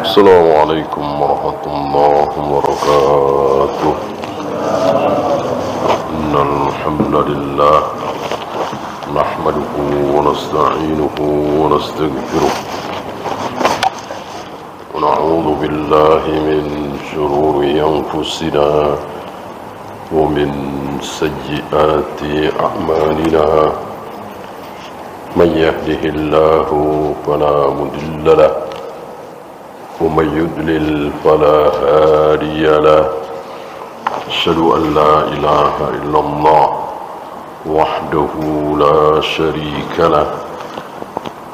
Assalamualaikum warahmatullahi wabarakatuh. Innal hamdalillah nahmaduhu wa nasta'inuhu wa nastaghfiruh wa na'udzu billahi min shururi anfusina wa min sayyiati a'malina. Man yahdihillahu fala mudilla lahu ومن يضلل فلا هادي له. أشهد أن لا إله إلا الله وحده لا شريك له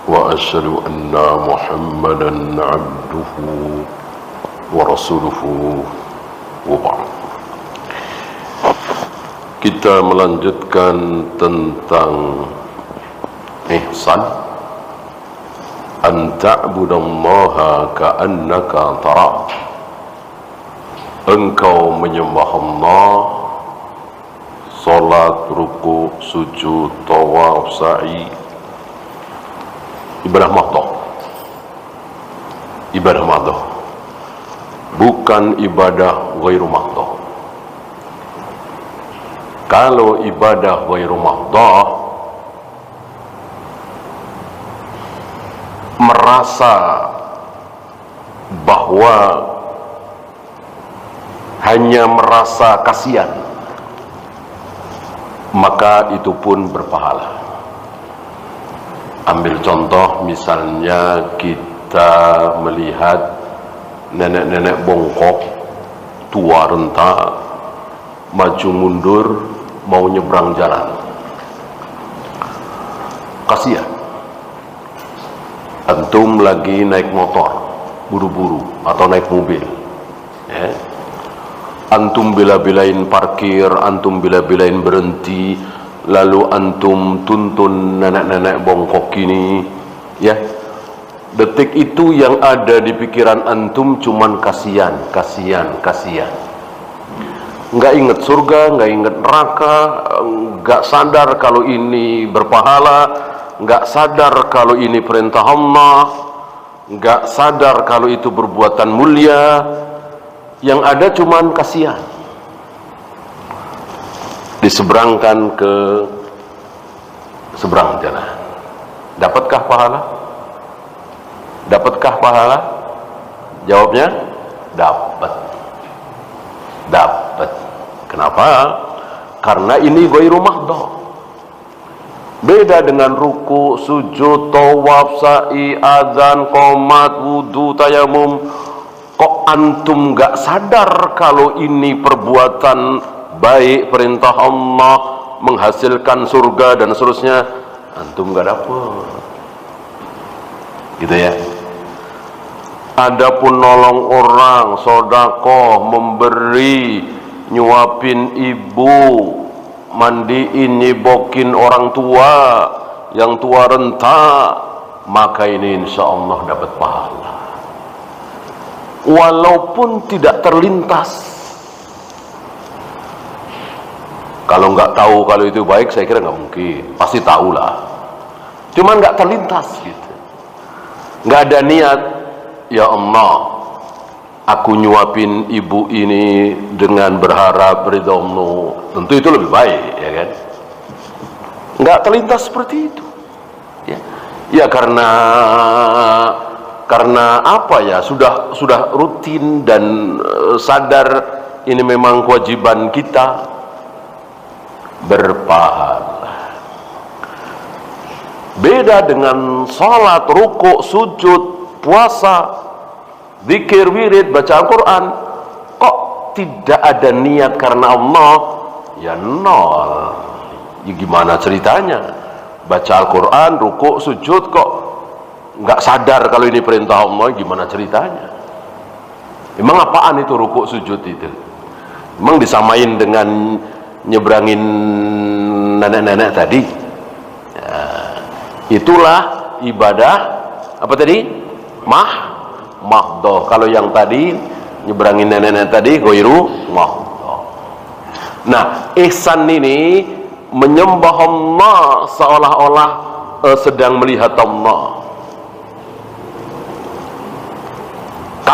وأشهد أن محمدا عبده ورسوله وبعد. Kita melanjutkan tentang ihsan. An ta'budallaha ka'annaka tarah. Engkau menyembah Allah, salat, ruku, sujud, tawaf, sa'i, ibadah mahdoh. Ibadah mahdoh, bukan ibadah ghairu mahdoh. Kalau ibadah ghairu mahdoh, merasa bahwa hanya merasa kasihan, maka itu pun berpahala. Ambil contoh, misalnya kita melihat nenek-nenek bongkok, tua renta, maju mundur mau nyebrang jalan, kasihan. Antum lagi naik motor buru-buru atau naik mobil, ya. Antum bela-belain parkir, antum bela-belain berhenti, lalu antum tuntun nenek-nenek bongkok ini, ya. Detik itu yang ada di pikiran antum cuman kasihan. Nggak inget surga, nggak inget neraka, nggak sadar kalau ini berpahala, nggak sadar kalau ini perintah Allah, nggak sadar kalau itu perbuatan mulia. Yang ada cuman kasihan. Diseberangkan ke seberang jalan. Dapatkah pahala? Dapatkah pahala? Jawabnya dapat. Dapat. Kenapa? Karena ini ghairu mahdoh. Beda dengan ruku, sujud, tawaf, sa'i, azan, qomat, wudu, tayamum. Kok antum gak sadar kalau ini perbuatan baik, perintah Allah, menghasilkan surga dan seterusnya? Antum gak dapet. Gitu ya. Adapun nolong orang, sedekah, memberi, nyuapin ibu, mandiin, nyibokin orang tua yang tua renta, maka ini insya Allah dapat pahala walaupun tidak terlintas. Kalau nggak tahu kalau itu baik, saya kira nggak mungkin, pasti tahulah, cuman nggak terlintas gitu, nggak ada niat, ya Allah, aku nyuapin ibu ini dengan berharap ridhamu, tentu itu lebih baik, ya kan? Nggak terlintas seperti itu, ya, ya karena apa ya, sudah rutin dan sadar ini memang kewajiban kita, berpahala. Beda dengan salat, ruku, sujud, puasa, zikir, wirid, baca Al-Quran, kok tidak ada niat karena Allah? Ya nol. Ya gimana ceritanya? Baca Al-Quran, ruku, sujud, kok nggak sadar kalau ini perintah Allah? Gimana ceritanya? Emang apaan itu ruku, sujud itu? Emang disamain dengan nyebrangin nenek-nenek tadi? Ya, itulah ibadah apa tadi? Mahdoh. Kalau yang tadi nyebrangin nenek-nenek tadi ghairu mahdoh. Nah, ihsan ini menyembah Allah seolah-olah sedang melihat Allah.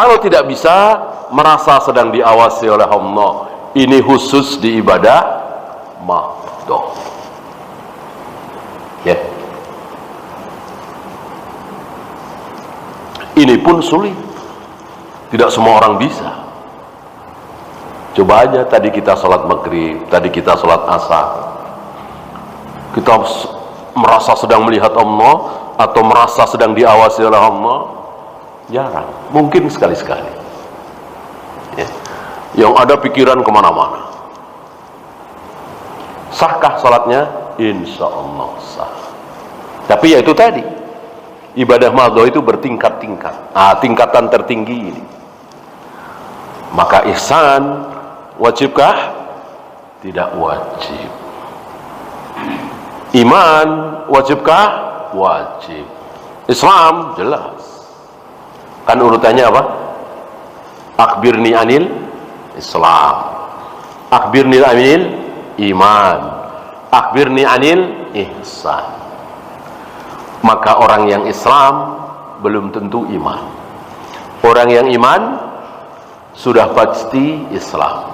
Kalau tidak bisa, merasa sedang diawasi oleh Allah. Ini khusus di ibadah mahdoh. Ya. Ini pun sulit. Tidak semua orang bisa. Coba aja tadi kita sholat maghrib, tadi kita sholat asar. Kita merasa sedang melihat Allah atau merasa sedang diawasi oleh Allah. Jarang. Mungkin sekali-sekali. Ya. Yang ada pikiran kemana-mana. Sahkah sholatnya? Insya Allah sah. Tapi ya itu tadi, ibadah mahdoh itu bertingkat-tingkat. Tingkatan tertinggi ini. Maka ihsan wajibkah? Tidak wajib. Iman wajibkah? Wajib. Islam jelas. Kan urutannya apa? Akhbirni anil Islam, akhbirni anil iman, akhbirni anil ihsan. Maka orang yang Islam belum tentu iman. Orang yang iman sudah pasti Islam.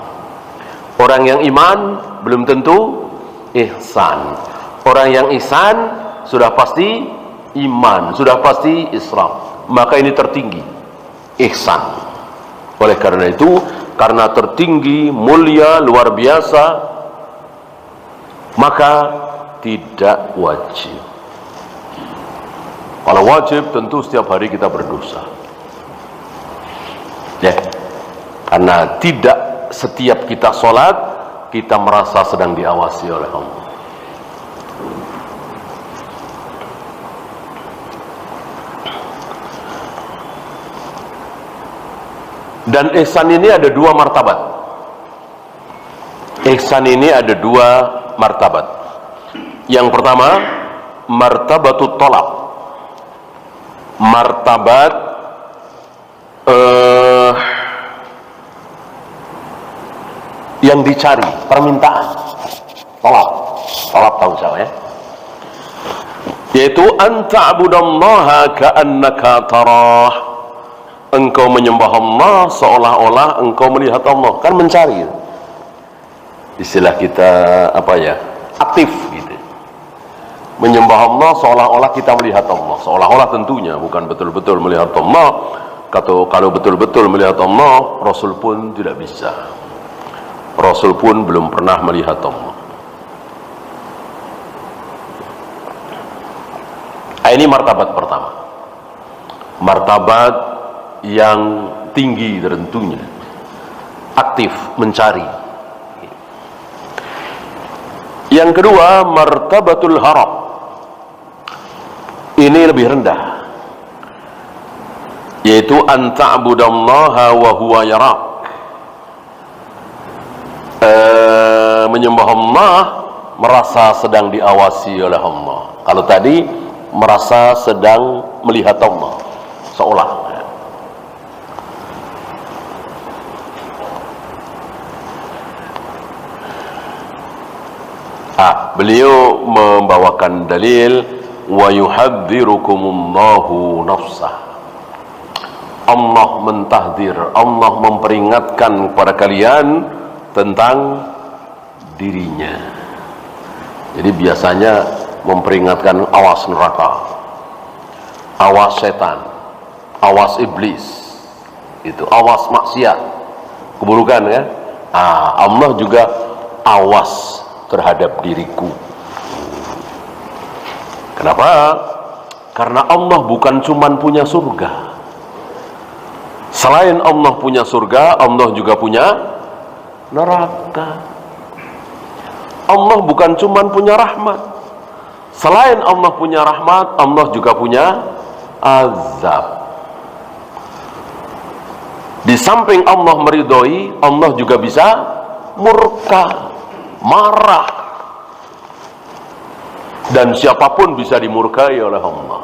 Orang yang iman belum tentu ihsan. Orang yang ihsan sudah pasti iman, sudah pasti Islam. Maka ini tertinggi, ihsan. Oleh karena itu, karena tertinggi, mulia, luar biasa, maka tidak wajib. Kalau wajib, tentu setiap hari kita berdosa. Ya, karena tidak setiap kita sholat, kita merasa sedang diawasi oleh Allah. Dan ihsan ini ada dua martabat. Ihsan ini ada dua martabat. Yang pertama, martabatut tolab. Martabat yang dicari, permintaan. Tolab. Tolab tahu siapa ya? Yaitu anta'budallaha ka'annaka tarah. Engkau menyembah Allah seolah-olah engkau melihat Allah. Kan mencari. Istilah kita apa ya? Aktif gitu. Menyembah Allah seolah-olah kita melihat Allah. Seolah-olah tentunya, bukan betul-betul melihat Allah. Kalau betul-betul melihat Allah, Rasul pun tidak bisa. Rasul pun belum pernah melihat Allah. Ini martabat pertama. Martabat yang tinggi tentunya, aktif mencari. Yang kedua, martabatul harab. Ini lebih rendah, yaitu anta'budallaha wa huwa yarak. Menyembah Allah merasa sedang diawasi oleh Allah. Kalau tadi merasa sedang melihat Allah seolah. Beliau membawakan dalil wa yuhadzirukumullahu nafsah. Allah mentahdir, Allah memperingatkan kepada kalian tentang dirinya. Jadi biasanya memperingatkan awas neraka, awas setan, awas iblis, itu awas maksiat, keburukan ya. Allah juga awas terhadap diriku. Kenapa? Karena Allah bukan cuman punya surga. Selain Allah punya surga, Allah juga punya neraka. Allah bukan cuman punya rahmat. Selain Allah punya rahmat, Allah juga punya azab. Di samping Allah meridhoi, Allah juga bisa murka, marah. Dan siapapun bisa dimurkai oleh Allah.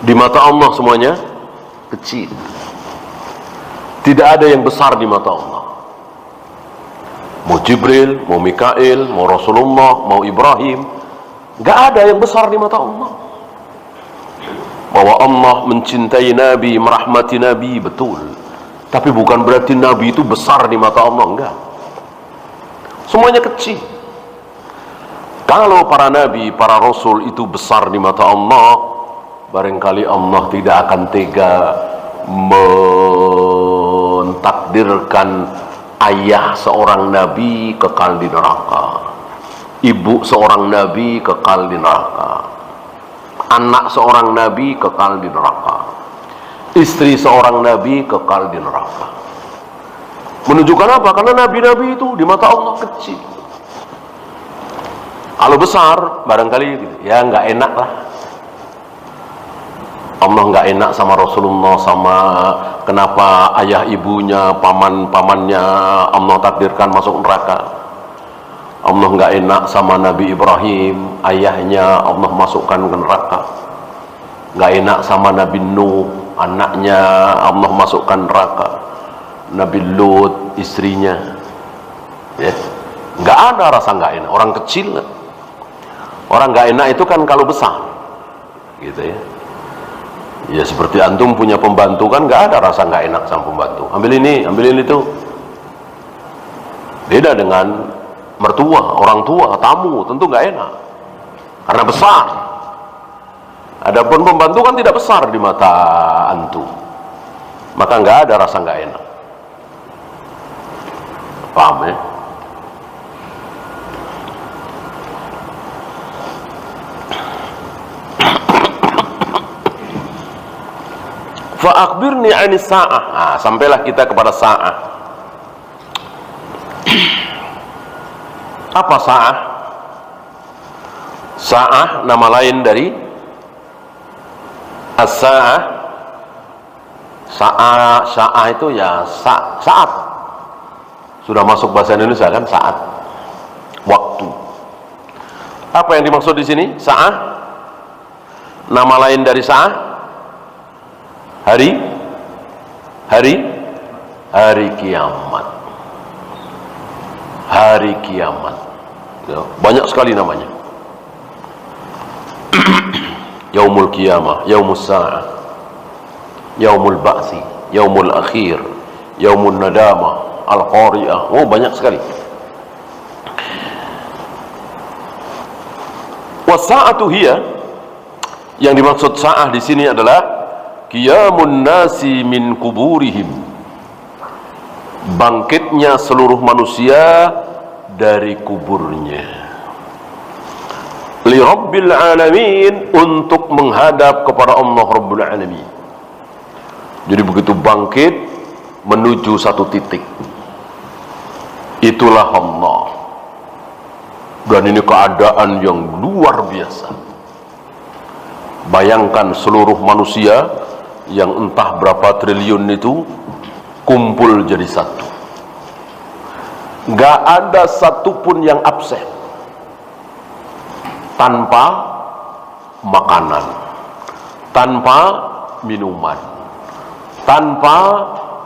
Di mata Allah semuanya kecil. Tidak ada yang besar di mata Allah. Mau Jibril, mau Mikail, mau Rasulullah, mau Ibrahim, nggak ada yang besar di mata Allah. Bahwa Allah mencintai Nabi, merahmati Nabi, betul. Tapi bukan berarti Nabi itu besar di mata Allah, enggak. Semuanya kecil. Kalau para Nabi, para Rasul itu besar di mata Allah, barangkali Allah tidak akan tega mentakdirkan ayah seorang Nabi kekal di neraka, ibu seorang Nabi kekal di neraka, anak seorang Nabi kekal di neraka, istri seorang Nabi kekal di neraka. Menunjukkan apa? Karena Nabi-Nabi itu di mata Allah kecil. Kalau besar, barangkali gitu, ya nggak enak lah. Allah nggak enak sama Rasulullah, sama kenapa ayah ibunya, paman-pamannya Allah takdirkan masuk neraka. Allah nggak enak sama Nabi Ibrahim, ayahnya Allah masukkan ke neraka. Nggak enak sama Nabi Nuh, anaknya Allah masukkan neraka. Nabi Lut, istrinya, ya, nggak ada rasa nggak enak. Orang kecil, orang nggak enak itu kan kalau besar, gitu ya. Ya seperti antum punya pembantu kan nggak ada rasa nggak enak sama pembantu. Ambil ini, ambilin itu. Beda dengan mertua, orang tua, tamu, tentu nggak enak karena besar. Adapun pembantu kan tidak besar di mata antum, maka nggak ada rasa nggak enak. Paham ya? Fa'akhbirni 'anis sa'ah. Nah, sampailah kita kepada sa'ah. Apa sa'ah? Sa'ah nama lain dari as-sa'ah. Sa'ah itu ya saat. Sudah masuk bahasa Indonesia kan, saat, waktu. Apa yang dimaksud di sini? Sa'ah. Nama lain dari sa'ah? Hari kiamat. Hari kiamat, ya, banyak sekali namanya. Yaumul qiyamah, yaumus sa'ah, yaumul ba'si, yaumul akhir, yaumun nadamah, al-qari'ah. Oh, banyak sekali. Was-sa'atu hiya, yang dimaksud sa'ah di sini adalah qiyamun nasi min kuburihim, bangkitnya seluruh manusia dari kuburnya, li rabbil alamin, untuk menghadap kepada Allah Rabbul Alamin. Jadi begitu bangkit menuju satu titik, itulah Allah. Dan ini keadaan yang luar biasa. Bayangkan seluruh manusia yang entah berapa triliun itu kumpul jadi satu. Gak ada satupun yang absen tanpa makanan, tanpa minuman, tanpa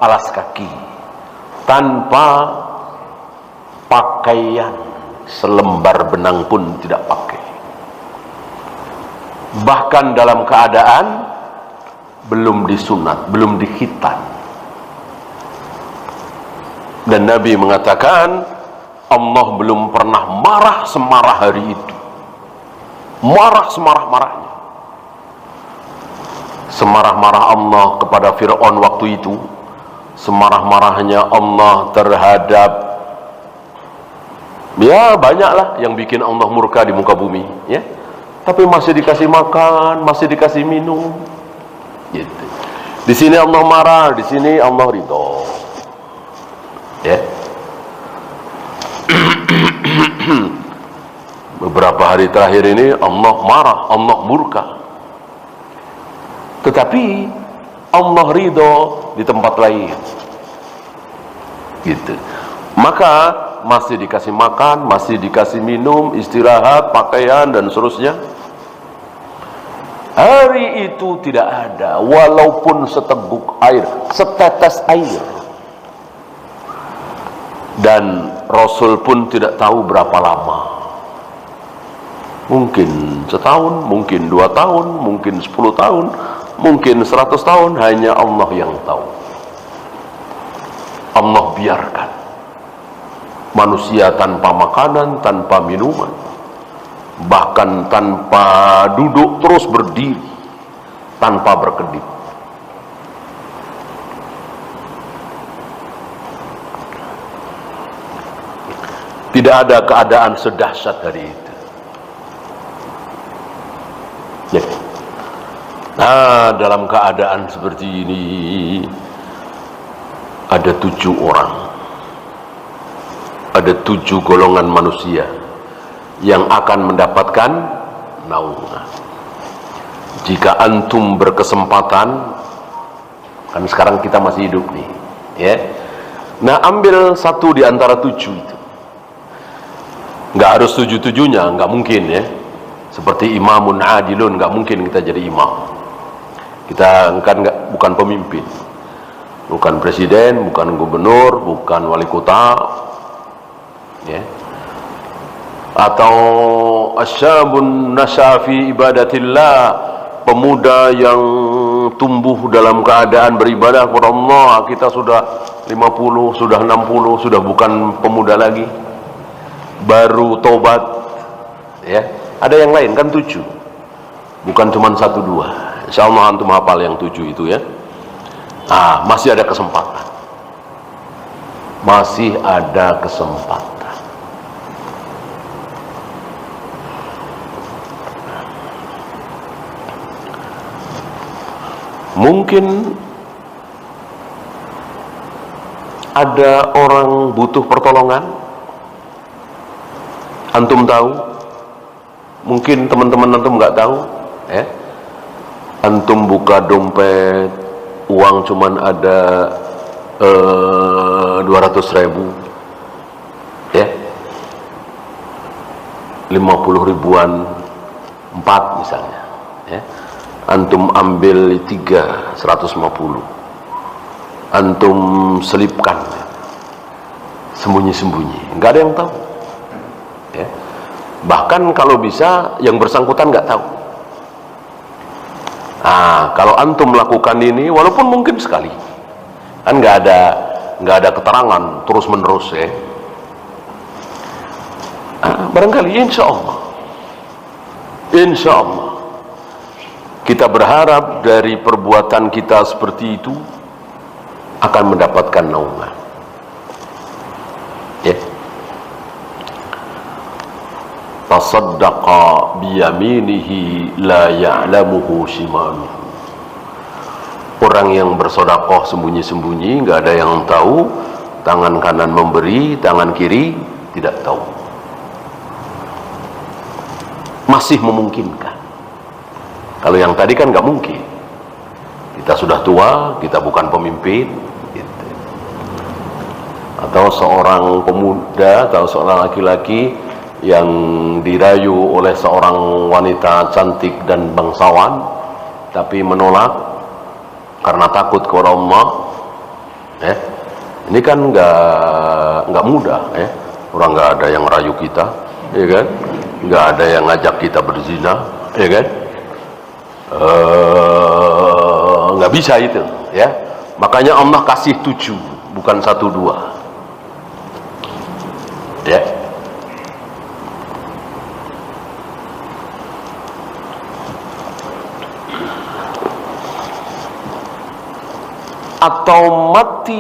alas kaki, tanpa pakaian, selembar benang pun tidak pakai. Bahkan dalam keadaan belum disunat, belum dikhitan. Dan Nabi mengatakan Allah belum pernah marah semarah hari itu. Marah semarah-marahnya. Semarah-marah Allah kepada Fir'aun waktu itu, semarah-marahnya Allah terhadap, ya banyaklah yang bikin Allah murka di muka bumi, ya. Tapi masih dikasih makan, masih dikasih minum. Gitu. Di sini Allah marah, di sini Allah ridho. Ya. Beberapa hari terakhir ini Allah marah, Allah murka. Tetapi Allah ridho di tempat lain. Gitu. Maka masih dikasih makan, masih dikasih minum, istirahat, pakaian dan seterusnya. Hari itu tidak ada walaupun seteguk air, setetes air. Dan Rasul pun tidak tahu berapa lama. Mungkin setahun, mungkin 2 tahun, mungkin 10 tahun, mungkin 100 tahun, hanya Allah yang tahu. Allah biarkan manusia tanpa makanan, tanpa minuman, bahkan tanpa duduk, terus berdiri, tanpa berkedip. Tidak ada keadaan sedahsyat dari itu. Ya. Nah, dalam keadaan seperti ini ada 7 orang, ada 7 golongan manusia yang akan mendapatkan naungan. Jika antum berkesempatan, kan sekarang kita masih hidup nih, ya. Nah, ambil satu di antara 7 itu. Nggak harus 7-7-nya, nggak mungkin ya. Seperti imamun adilun, nggak mungkin kita jadi imam. Kita kan bukan pemimpin, bukan presiden, bukan gubernur, bukan wali kota, ya. Atau asyabun nasyafi ibadatillah, pemuda yang tumbuh dalam keadaan beribadah kepada Allah. Kita sudah 50, sudah 60, sudah bukan pemuda lagi, baru tobat, ya. Ada yang lain kan 7, bukan cuma 1-2. Insya Allah antum hafal yang 7 itu ya. Masih ada kesempatan, masih ada kesempatan. Mungkin ada orang butuh pertolongan, antum tahu, mungkin teman-teman antum nggak tahu, ya. Antum buka dompet, uang cuman ada 200.000, ya, 50 ribuan 4 misalnya, ya. Antum ambil 3, 150, antum selipkan sembunyi-sembunyi, nggak ada yang tahu, ya. Bahkan kalau bisa yang bersangkutan nggak tahu. Kalau antum melakukan ini, walaupun mungkin sekali, kan nggak ada keterangan terus menerus, ya. Barangkali insya Allah kita berharap dari perbuatan kita seperti itu akan mendapatkan naungan, ya. Tasaddaqa biyaminihi la ya'lamuhu shimaluhu. Orang yang bersedekah sembunyi-sembunyi, nggak ada yang tahu, tangan kanan memberi, tangan kiri tidak tahu. Masih memungkinkan. Kalau yang tadi kan nggak mungkin. Kita sudah tua, kita bukan pemimpin, gitu. Atau seorang pemuda atau seorang laki-laki yang dirayu oleh seorang wanita cantik dan bangsawan, tapi menolak karena takut kepada Allah, ya. Ini kan nggak mudah, ya. Orang nggak ada yang rayu kita, ya kan? Nggak ada yang ngajak kita berzina, ya kan? Nggak bisa itu, ya. Makanya Allah kasih 7, bukan 1-2, ya. Atau mati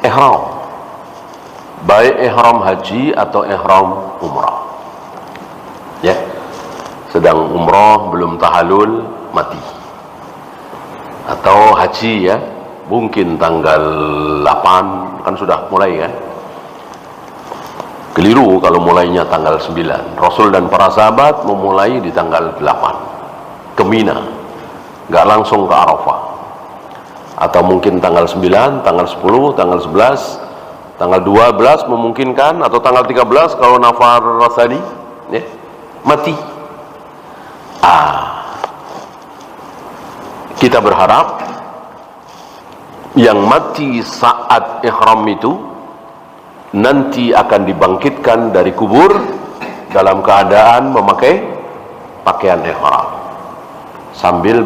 ihram, baik ihram haji atau ihram umrah, ya. Sedang umrah belum tahallul mati, atau haji, ya, mungkin tanggal 8 kan sudah mulai, kan. Keliru kalau mulainya tanggal 9. Rasul dan para sahabat memulai di tanggal 8 ke Mina, nggak langsung ke Arafah. Atau mungkin tanggal 9, tanggal 10, tanggal 11, tanggal 12 memungkinkan, atau tanggal 13 kalau nafar rasani, ya, mati. Kita berharap yang mati saat ihram itu nanti akan dibangkitkan dari kubur dalam keadaan memakai pakaian ihram sambil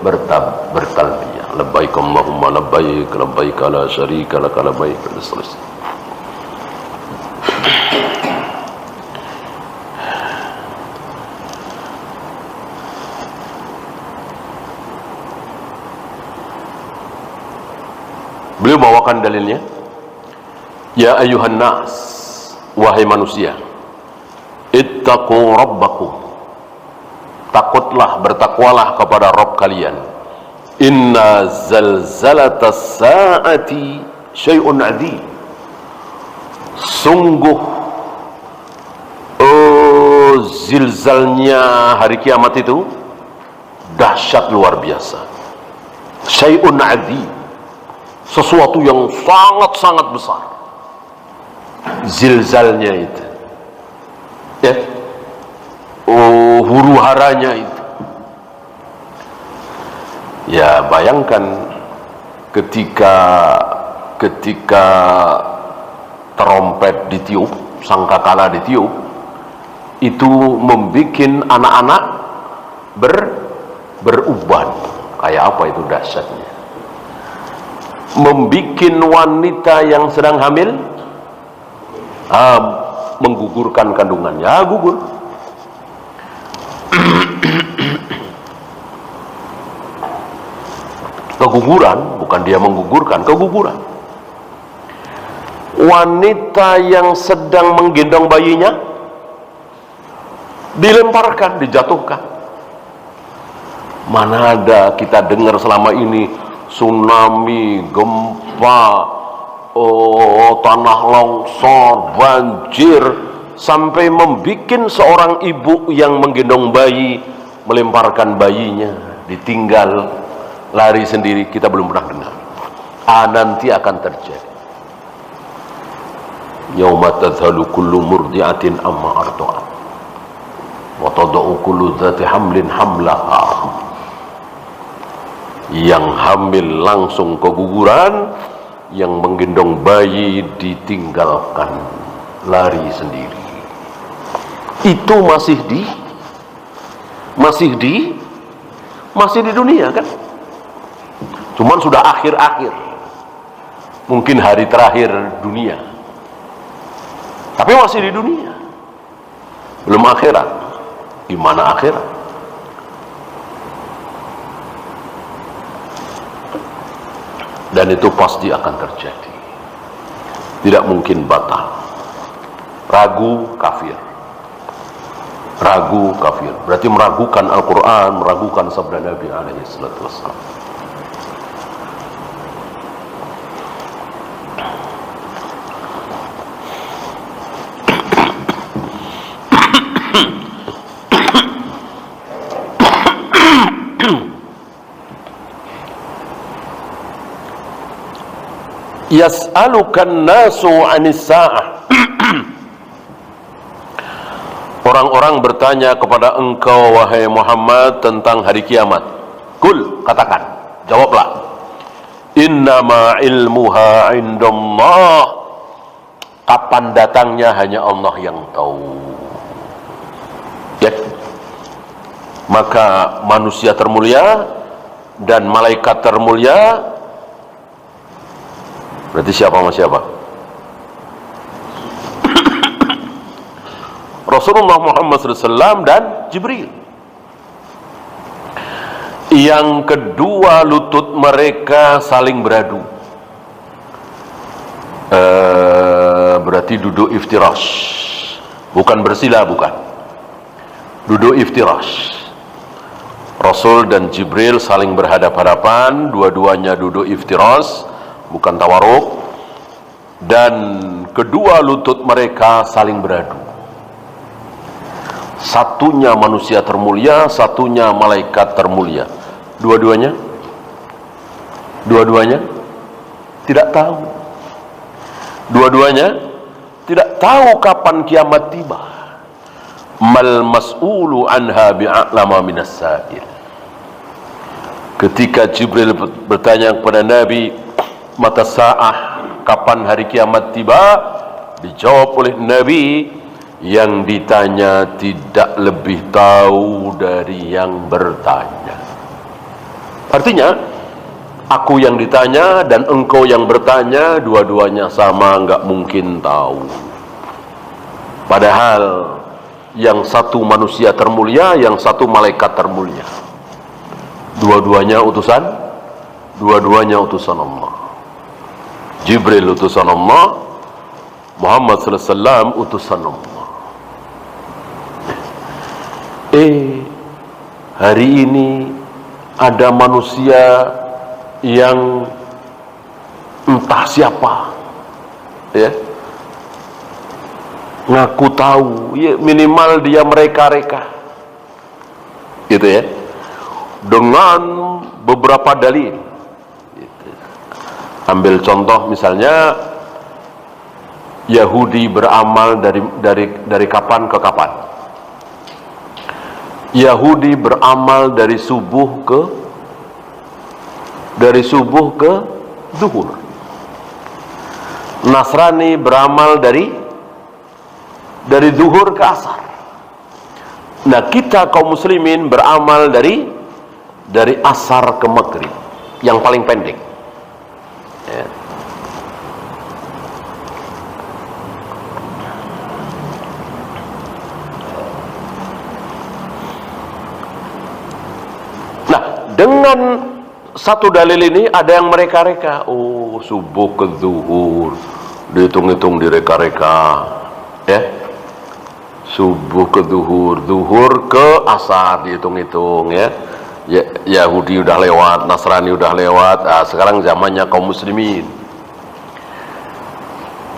bertalbiyah, labbaik Allahumma labbaik, labbaik la syarika lak labbaik, dan seterusnya. Beliau bawakan dalilnya, ya ayuhan nas, wahai manusia, ittaqu rabbakum, takutlah, bertakwalah kepada Rabb kalian. Inna zalzalatas saati syai'un adzim, sungguh zilzalnya hari kiamat itu dahsyat luar biasa. Syai'un adzim, sesuatu yang sangat-sangat besar zilzalnya itu, ya, huru haranya itu. Ya, bayangkan ketika terompet ditiup, sangkakala ditiup, itu membikin anak-anak beruban. Kayak apa itu dahsyatnya. Membikin wanita yang sedang hamil menggugurkan kandungannya, gugur. Keguguran, bukan dia menggugurkan, keguguran. Wanita yang sedang menggendong bayinya dilemparkan, dijatuhkan. Mana ada kita dengar selama ini tsunami, gempa, tanah longsor, banjir, sampai membikin seorang ibu yang menggendong bayi melemparkan bayinya, ditinggal lari sendiri. Kita belum pernah dengar. Nanti akan terjadi. Yauma tadhalu kullu murdi'atin amma arda'at wa tada'u kullu dzati hamlin hamlaha. Yang hamil langsung keguguran, yang menggendong bayi ditinggalkan lari sendiri. Itu masih di dunia kan? Cuman sudah akhir-akhir, mungkin hari terakhir dunia, tapi masih di dunia, belum akhirat. Gimana akhirat? Dan itu pasti akan terjadi, tidak mungkin batal. Ragu kafir, ragu kafir berarti meragukan Al-Quran, meragukan sabda Nabi alaihi salatu wassalam. Yas'alukan nasu 'anis sa'ah. Orang-orang bertanya kepada engkau wahai Muhammad tentang hari kiamat. Kul, katakan, jawablah. Innama ilmuha 'indallah. Kapan datangnya hanya Allah yang tahu. Ya. Maka manusia termulia dan malaikat termulia, berarti siapa sama siapa? Rasulullah Muhammad SAW dan Jibril. Yang kedua, lutut mereka saling beradu. Berarti duduk iftirash, bukan bersila, bukan. Duduk iftirash. Rasul dan Jibril saling berhadap-hadapan, dua-duanya duduk iftirash, bukan tawaruk. Dan kedua lutut mereka saling beradu. Satunya manusia termulia, satunya malaikat termulia. Dua-duanya tidak tahu. Dua-duanya tidak tahu kapan kiamat tiba. Mal mas'ulu anha bi'a'lama minas sa'il. Ketika Jibril bertanya kepada Nabi, mata sa'ah, kapan hari kiamat tiba? Dijawab oleh Nabi, yang ditanya tidak lebih tahu dari yang bertanya. Artinya, aku yang ditanya dan engkau yang bertanya, dua-duanya sama, nggak mungkin tahu. Padahal yang satu manusia termulia, yang satu malaikat termulia. Dua-duanya utusan Allah. Jibril utusan Allah, Muhammad sallallahu alaihi wasallam utusan Allah. Hari ini ada manusia yang entah siapa, ya, ngaku tahu, ya, minimal dia mereka-reka, gitu ya, dengan beberapa dalil. Gitu. Ambil contoh misalnya, Yahudi beramal dari kapan ke kapan? Yahudi beramal dari subuh ke zuhur. Nasrani beramal dari zuhur ke asar. Nah, kita kaum muslimin beramal dari asar ke maghrib, yang paling pendek, ya. Nah, dengan satu dalil ini ada yang mereka-reka. Oh, subuh ke zuhur dihitung-hitung, direka-reka, ya. Subuh ke zuhur, zuhur ke asar dihitung-hitung, ya. Yahudi udah lewat, Nasrani udah lewat. Sekarang zamannya kaum muslimin.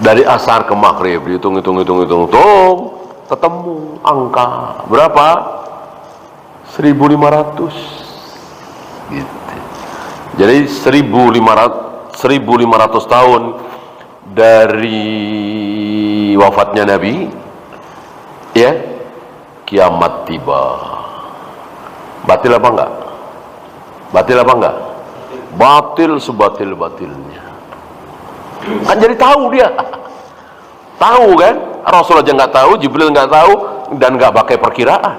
Dari asar ke maghrib dihitung-hitung, ketemu angka berapa? 1500. Gitu. Jadi 1500 tahun dari wafatnya Nabi, ya, kiamat tiba. Batil apa enggak? Batil sebatil-batilnya. Kan jadi tahu dia. Tahu kan? Rasul aja nggak tahu, Jibril nggak tahu, dan nggak pakai perkiraan.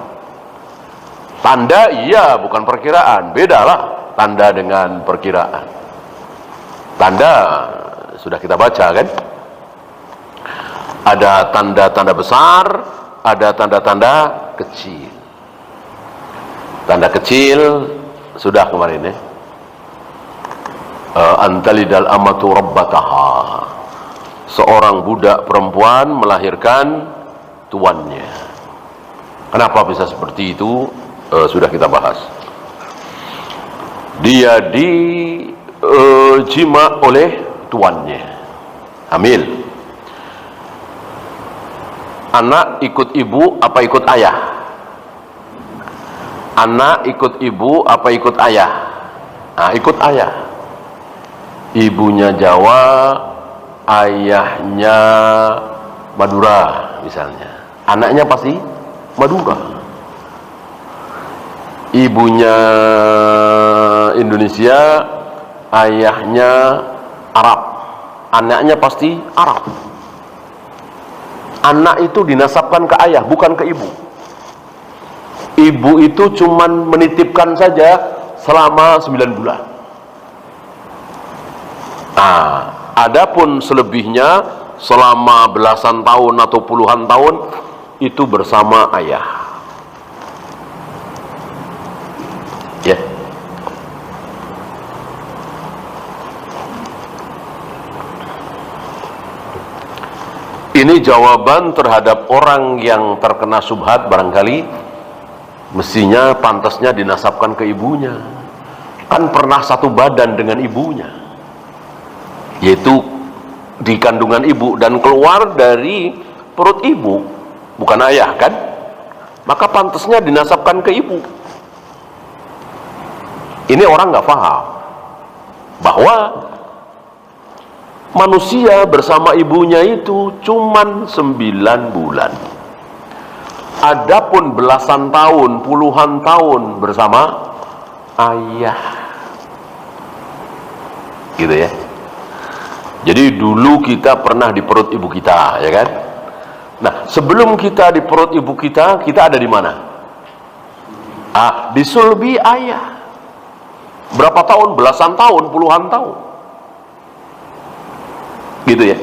Tanda iya, bukan perkiraan. Bedalah tanda dengan perkiraan. Tanda sudah kita baca kan? Ada tanda-tanda besar, ada tanda-tanda kecil. Tanda kecil sudah kemarin, ya. Antalidal amatu rabbataha. Seorang budak perempuan melahirkan tuannya. Kenapa bisa seperti itu? Sudah kita bahas. Dia dijima oleh tuannya, hamil. Anak ikut ibu apa ikut ayah? Anak ikut ibu apa ikut ayah? Nah, ikut ayah. Ibunya Jawa, ayahnya Madura misalnya. Anaknya pasti Madura. Ibunya Indonesia, ayahnya Arab. Anaknya pasti Arab. Anak itu dinasabkan ke ayah, bukan ke ibu. Ibu itu cuman menitipkan saja selama 9 bulan. Nah, adapun selebihnya selama belasan tahun atau puluhan tahun itu bersama ayah. Ya. Ini jawaban terhadap orang yang terkena syubhat barangkali. Mestinya pantasnya dinasabkan ke ibunya. Kan pernah satu badan dengan ibunya, yaitu di kandungan ibu dan keluar dari perut ibu, bukan ayah kan? Maka pantasnya dinasabkan ke ibu. Ini orang nggak paham bahwa manusia bersama ibunya itu cuman 9 bulan. Adapun belasan tahun, puluhan tahun bersama ayah. gitu ya. Jadi dulu kita pernah di perut ibu kita, ya kan? Nah, sebelum kita di perut ibu kita ada di mana? Di sulbi ayah. Berapa tahun? Belasan tahun, puluhan tahun. Gitu ya.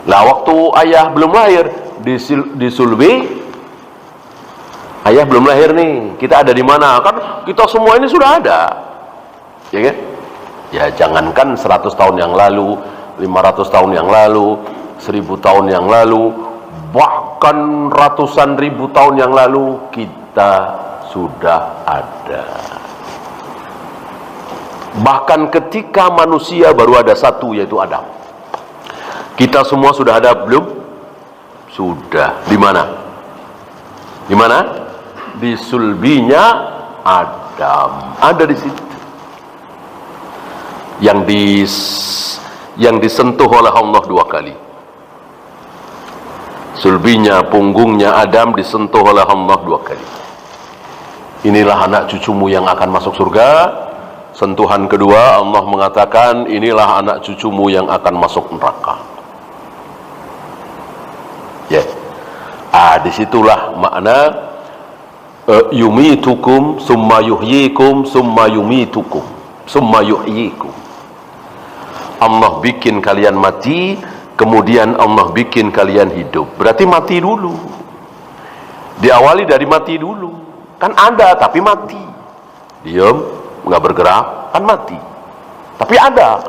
Nah, waktu ayah belum lahir di sulbi, ayah belum lahir nih. Kita ada di mana? Kan kita semua ini sudah ada. Ya kan? Ya jangankan 100 tahun yang lalu, 500 tahun yang lalu, 1000 tahun yang lalu, bahkan ratusan ribu tahun yang lalu kita sudah ada. Bahkan ketika manusia baru ada satu, yaitu Adam. Kita semua sudah ada belum? Sudah. Di mana? Di mana? Di sulbinya Adam. Ada di situ. Yang disentuh oleh Allah 2 kali. Sulbinya, punggungnya Adam disentuh oleh Allah 2 kali. Inilah anak cucumu yang akan masuk surga. Sentuhan kedua, Allah mengatakan, inilah anak cucumu yang akan masuk neraka. Ya. Disitulah makna yumitukum summa yuhyikum summa yumitukum summa yuhyikum. Allah bikin kalian mati, kemudian Allah bikin kalian hidup. Berarti mati dulu. Diawali dari mati dulu. Kan ada tapi mati. Diam, nggak bergerak, kan mati. Tapi ada.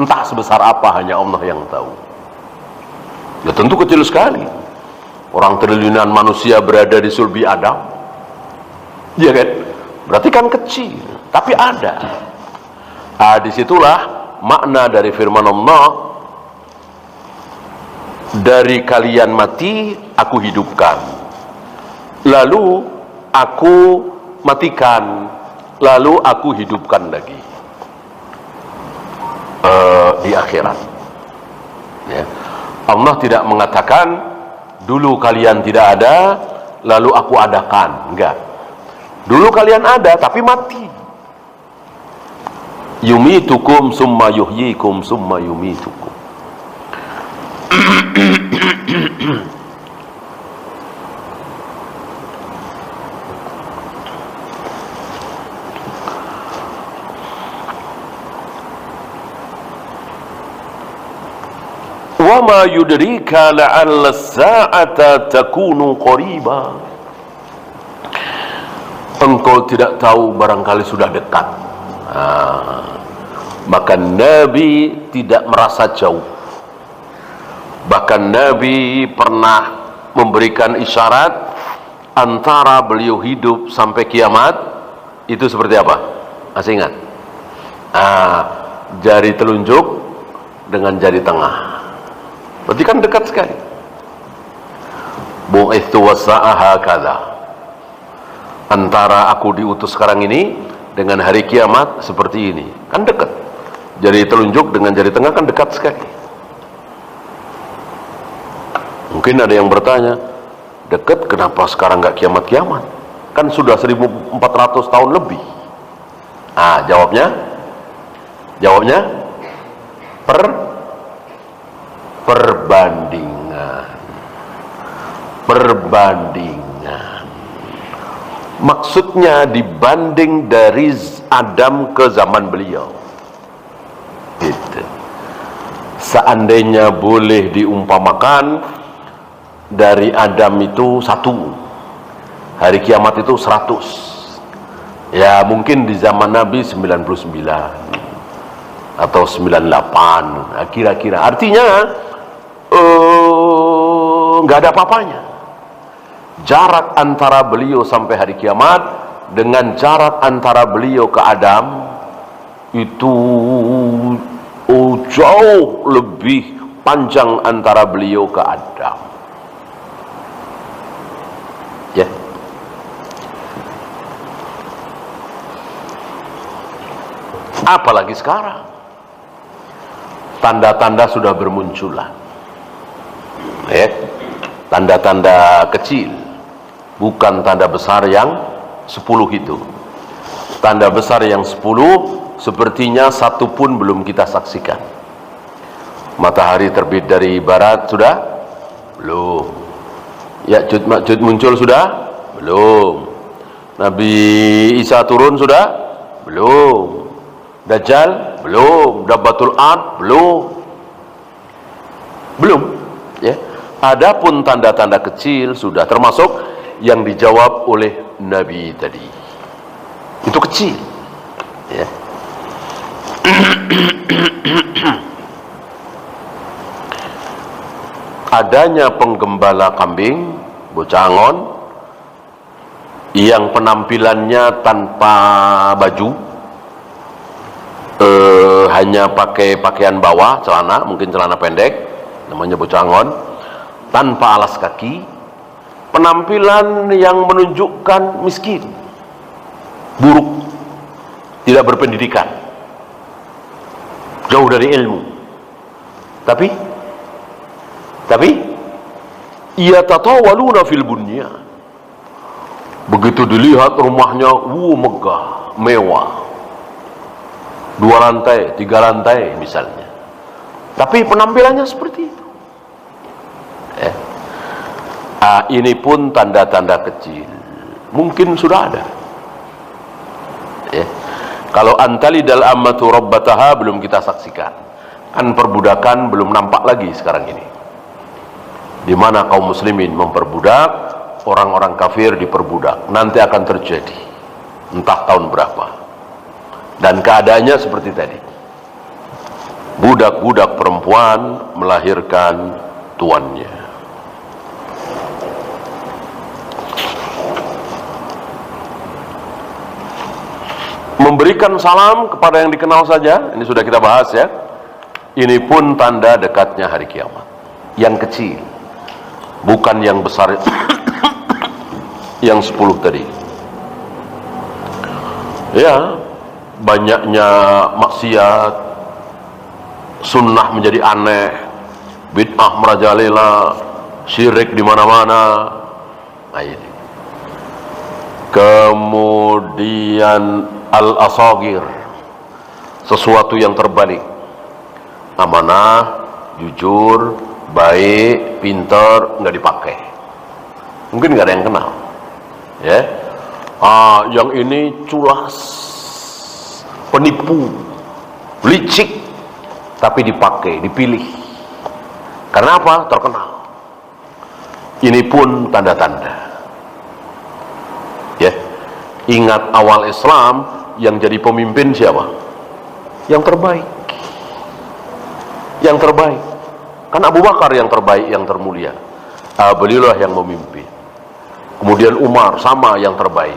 Entah sebesar apa, hanya Allah yang tahu. Ya tentu kecil sekali. Orang triliunan manusia berada di sulbi Adam. Iya kan? Berarti kan kecil, tapi ada. Disitulah makna dari firman Allah, dari kalian mati aku hidupkan, lalu aku matikan, lalu aku hidupkan lagi di akhirat ya. Allah tidak mengatakan dulu kalian tidak ada lalu aku adakan, enggak. Dulu kalian ada tapi mati. Yumitukum summa yuhyikum summa yumitukum. Wa ma yudrika la'alla as-sa'ata takunu qariba. Engkau tidak tahu, barangkali sudah dekat. Maka Nabi tidak merasa jauh. Bahkan Nabi pernah memberikan isyarat antara beliau hidup sampai kiamat itu seperti apa? Masih ingat? Jari telunjuk dengan jari tengah. Berarti kan dekat sekali. Bu'ithu wasa'aha kadha. Antara aku diutus sekarang ini dengan hari kiamat seperti ini. Kan dekat. Jari telunjuk dengan jari tengah kan dekat sekali. Mungkin ada yang bertanya, dekat kenapa sekarang nggak kiamat-kiamat? Kan sudah 1400 tahun lebih. Jawabnya perbandingan. Maksudnya dibanding dari Adam ke zaman beliau. Gitu. Seandainya boleh diumpamakan, dari Adam itu 1, hari kiamat itu 100. Ya mungkin di zaman Nabi 99 atau 98, kira-kira. Artinya nggak ada apa-apanya. Jarak antara beliau sampai hari kiamat dengan jarak antara beliau ke Adam itu jauh lebih panjang antara beliau ke Adam. Ya. Apalagi sekarang tanda-tanda sudah bermunculan. Ya. Tanda-tanda kecil, bukan tanda besar yang 10 itu. Tanda besar yang 10 sepertinya satu pun belum kita saksikan. Matahari terbit dari barat sudah? Belum. Ya'juj Ma'juj muncul sudah? Belum. Nabi Isa turun sudah? Belum. Dajjal? Belum. Dabbatul Ad? Belum. Ya. Adapun tanda-tanda kecil sudah, termasuk yang dijawab oleh Nabi tadi. Itu kecil. Ya. Adanya penggembala kambing, bocangon, yang penampilannya tanpa baju, hanya pakai pakaian bawah, celana, mungkin celana pendek, namanya bocangon, tanpa alas kaki, penampilan yang menunjukkan miskin, buruk, tidak berpendidikan, jauh dari ilmu. Tapi ia tatawaluna fil bunyan. Begitu dilihat rumahnya, megah, mewah, 2 lantai, 3 lantai misalnya, tapi penampilannya seperti itu. Ini pun tanda-tanda kecil, mungkin sudah ada. Kalau antalidal ammatu rabbataha belum kita saksikan, kan perbudakan belum nampak lagi sekarang ini, di mana kaum muslimin memperbudak, orang-orang kafir diperbudak. Nanti akan terjadi, entah tahun berapa, dan keadaannya seperti tadi, budak-budak perempuan melahirkan tuannya. Memberikan salam kepada yang dikenal saja, ini sudah kita bahas ya. Ini pun tanda dekatnya hari kiamat. Yang kecil, bukan yang besar, yang 10 tadi. Ya, banyaknya maksiat, sunnah menjadi aneh, bid'ah merajalela, syirik di mana-mana. Nah, ini. Kemudian al-asagir, sesuatu yang terbalik, amanah, jujur, baik, pintar, nggak dipakai, mungkin nggak ada yang kenal, ya. Yang ini culas, penipu, licik, tapi dipakai, dipilih, karena apa? Terkenal. Ini pun tanda-tanda. Ya, ingat awal Islam yang jadi pemimpin siapa? Yang terbaik. Yang terbaik. Kan Abu Bakar yang terbaik, yang termulia. Beliaulah yang memimpin. Kemudian Umar sama yang terbaik.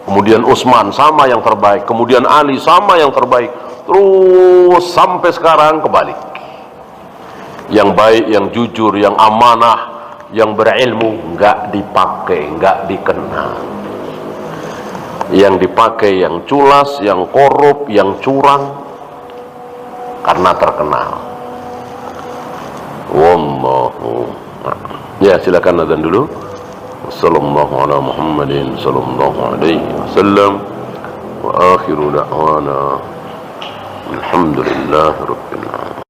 Kemudian Utsman sama yang terbaik. Kemudian Ali sama yang terbaik. Terus sampai sekarang kebalik. Yang baik, yang jujur, yang amanah, yang berilmu nggak dipakai, nggak dikenal. Yang dipakai yang culas, yang korup, yang curang, karena terkenal. Wallahu. Ya, silakan azan dulu. Wassallallahu ala Muhammadin sallallahu alaihi wasallam wa akhiru da'wana alhamdulillahi rabbil alamin.